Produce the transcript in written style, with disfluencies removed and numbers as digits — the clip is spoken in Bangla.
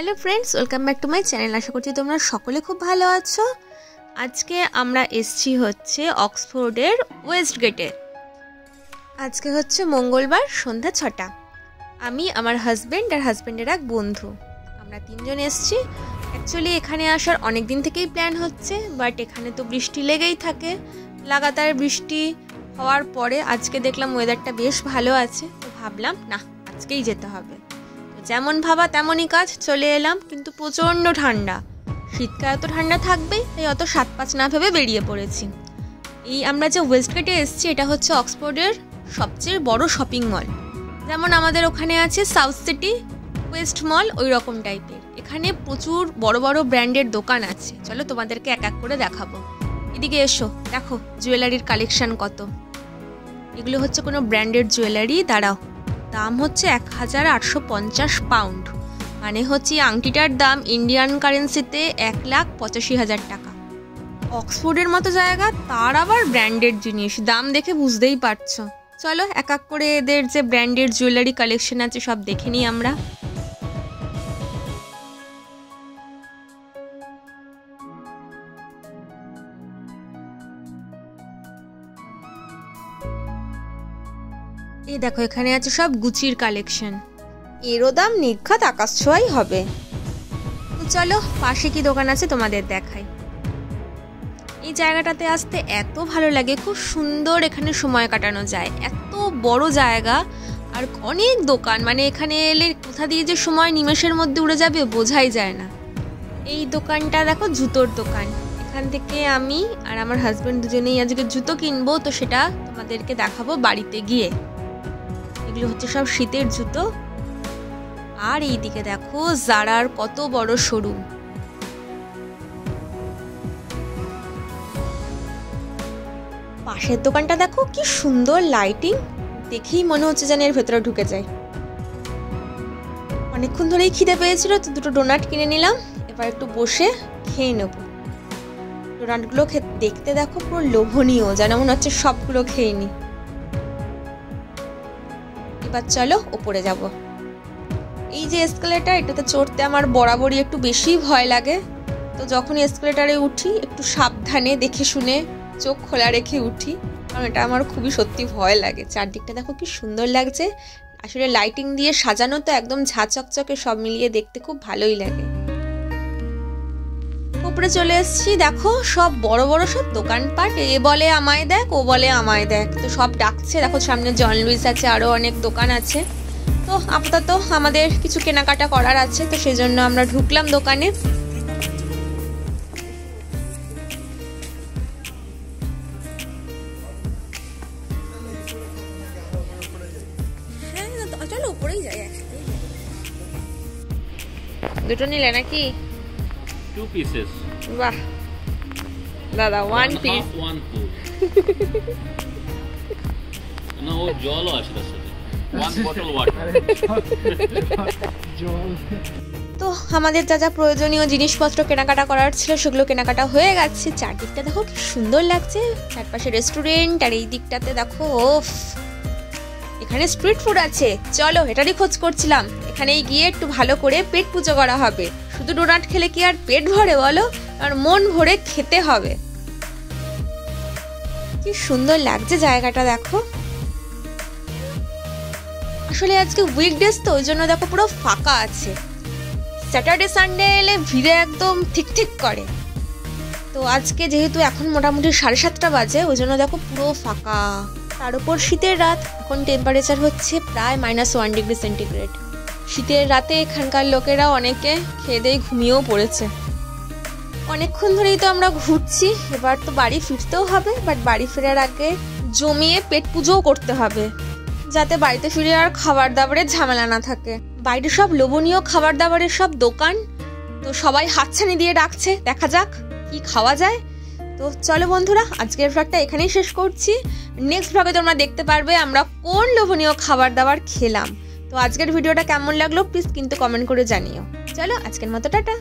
Hello friends, welcome back to my channel. আশা করছি তোমরা সকলে খুব ভালো আছো। আজকে আমরা এসছি হচ্ছে অক্সফোর্ডের ওয়েস্ট গেটে। আজকে হচ্ছে মঙ্গলবার সন্ধ্যা 6টা। আমি, আমার হাজব্যান্ড আর হাজব্যান্ডের এক বন্ধু, আমরা তিনজন এসছি। অ্যাকচুয়ালি এখানে আসার অনেক দিন থেকেই প্ল্যান হচ্ছে, বাট এখানে তো বৃষ্টি লেগেই থাকে। লাগাতার বৃষ্টি হওয়ার পরে আজকে দেখলাম ওয়েদারটা বেশ ভালো আছে, তো ভাবলাম না আজকেই যেতে হবে। যেমন ভাবা তেমনই কাজ, চলে এলাম। কিন্তু প্রচণ্ড ঠান্ডা, শীতকালে তো ঠান্ডা থাকবেই, তাই অত 7-5 না ভেবে বেরিয়ে পড়েছি। এই আমরা যে ওয়েস্ট গেটে এসেছি, এটা হচ্ছে অক্সফোর্ডের সবচেয়ে বড় শপিং মল। যেমন আমাদের ওখানে আছে সাউথ সিটি ওয়েস্ট মল, ওই রকম টাইপের। এখানে প্রচুর বড় বড় ব্র্যান্ডের দোকান আছে। চলো তোমাদেরকে এক এক করে দেখাবো। এদিকে এসো, দেখো জুয়েলারির কালেকশন কত। এগুলো হচ্ছে কোনো ব্র্যান্ডের জুয়েলারি। দাঁড়াও, দাম হচ্ছে 1850 পাউন্ড, মানে হচ্ছে আংটিটার দাম ইন্ডিয়ান কারেন্সিতে 1,85,000 টাকা। অক্সফোর্ডের মতো জায়গা, তার আবার ব্র্যান্ডেড জিনিস, দাম দেখে বুঝতেই পারছো। চলো এক এক করে এদের যে ব্র্যান্ডেড জুয়েলারি কালেকশন আছে সব দেখে নিই আমরা। এই দেখো, এখানে আছে সব গুচির কালেকশন। এরও দাম নির্ঘাত আকাশ ছোঁয়াই হবে। তো চলো পাশে কি দোকান আছে তোমাদের দেখাই। এই জায়গাটাতে আসতে এত ভালো লাগে, খুব সুন্দর এখানে সময় কাটানো যায়। এত বড় জায়গা আর অনেক দোকান, মানে এখানে এলে কোথা দিয়ে যে সময় নিমেষের মধ্যে উড়ে যাবে বোঝাই যায় না। এই দোকানটা দেখো, জুতোর দোকান। এখান থেকে আমি আর আমার হাজব্যান্ড দুজনেই আজকে জুতো কিনবো, তো সেটা তোমাদেরকে দেখাবো বাড়িতে গিয়ে। এগুলো হচ্ছে সব শীতের জুতো। আর এই দিকে দেখো জারার কত বড় শোরুম। পাশের দোকানটা দেখো কি সুন্দর লাইটিং, দেখেই মনে হচ্ছে যেন এর ভেতরে ঢুকে যায়। অনেকক্ষণ ধরেই খিদে পেয়েছিল, তো দুটো ডোনাট কিনে নিলাম। এবার একটু বসে খেয়ে নেব। ডোনাটগুলো দেখতে দেখো পুরো লোভনীয়, যেন মনে হচ্ছে সবগুলো খেয়ে নি। এবার চলো ওপরে যাব। এই যে এসকেলেটার, এটাতে চড়তে আমার বরাবরই একটু বেশি ভয় লাগে। তো যখন এসকেলেটারে উঠি একটু সাবধানে দেখে শুনে চোখ খোলা রেখে উঠি, কারণ এটা আমার খুবই সত্যি ভয় লাগে। চারদিকটা দেখো কি সুন্দর লাগছে, আসলে লাইটিং দিয়ে সাজানো, তো একদম ঝাঁচকচকে, সব মিলিয়ে দেখতে খুব ভালোই লাগে। উপরে চলে এসেছি, দেখো সব বড় বড় সব দোকানপাট। এ বলে আমায় দেখ, ও বলে আমায় দেখ, তো সব ডাকছে। দেখো সামনে জন লুইস আছে, আরো অনেক দোকান আছে। তো আপাতত আমাদের কিছু কেনাকাটা করার আছে, তো সেই জন্য আমরা ঢুকলাম দোকানে। হ্যাঁ চলো উপরেই যাই। দুটো নিলে নাকি? 2 pieces. বাহ দাদা, 1 piece. 1 food. No, জলও আছে তার সাথে। 1 bottle water. জল। তো আমাদের যা যা প্রয়োজনীয় জিনিসপত্র কেনাকাটা করার ছিল সেগুলো কেনাকাটা হয়ে গেছে। চারদিকটা দেখো কি সুন্দর লাগছে, চারপাশে রেস্টুরেন্ট, আর এই দিকটাতে দেখো এখানে স্ট্রিট ফুড আছে। চলো এটারই খোঁজ করছিলাম। এখানেই গিয়ে একটু ভালো করে পেট পুজো করা হবে। শুধু ডোনাট খেলে কি আর পেট ভরে বলো, আর মন ভরে খেতে হবে। কি সুন্দর লাগছে জায়গাটা দেখো। আসলে আজকে উইকডেজ, তো ওই জন্য দেখো পুরো ফাঁকা আছে। স্যাটারডে সানডে এলে ভিড়ে একদম ঠিক ঠিক করে। তো আজকে যেহেতু এখন মোটামুটি 7:30 বাজে, ওই জন্য দেখো পুরো ফাঁকা। তার উপর শীতের রাত, এখন টেম্পারেচার হচ্ছে প্রায় -1 ডিগ্রি সেন্টিগ্রেড। শীতের রাতে এখানকার লোকেরা অনেকে খেয়ে দিয়ে ঘুমিয়েও পড়েছে। অনেকক্ষণ ধরেই তো আমরা ঘুরছি, এবার তো বাড়ি ফিরতেও হবে। বাট বাড়ি ফেরার আগে জমিয়ে পেট পুজোও করতে হবে, যাতে বাড়িতে ফিরে আর খাবার দাবারের ঝামেলা না থাকে। বাইরে সব লোভনীয় খাবার দাবারের সব দোকান, তো সবাই হাতছানি দিয়ে ডাকছে, দেখা যাক কি খাওয়া যায়। তো চলো বন্ধুরা, আজকের ভ্লগটা এখানেই শেষ করছি। নেক্সট ভ্লগে তোমরা দেখতে পারবে আমরা কোন লোভনীয় খাবার দাবার খেলাম। তো আজকের ভিডিওটা কেমন লাগলো প্লিজ কিন্তু কমেন্ট করে জানিও। চলো আজকের মতো টাটা।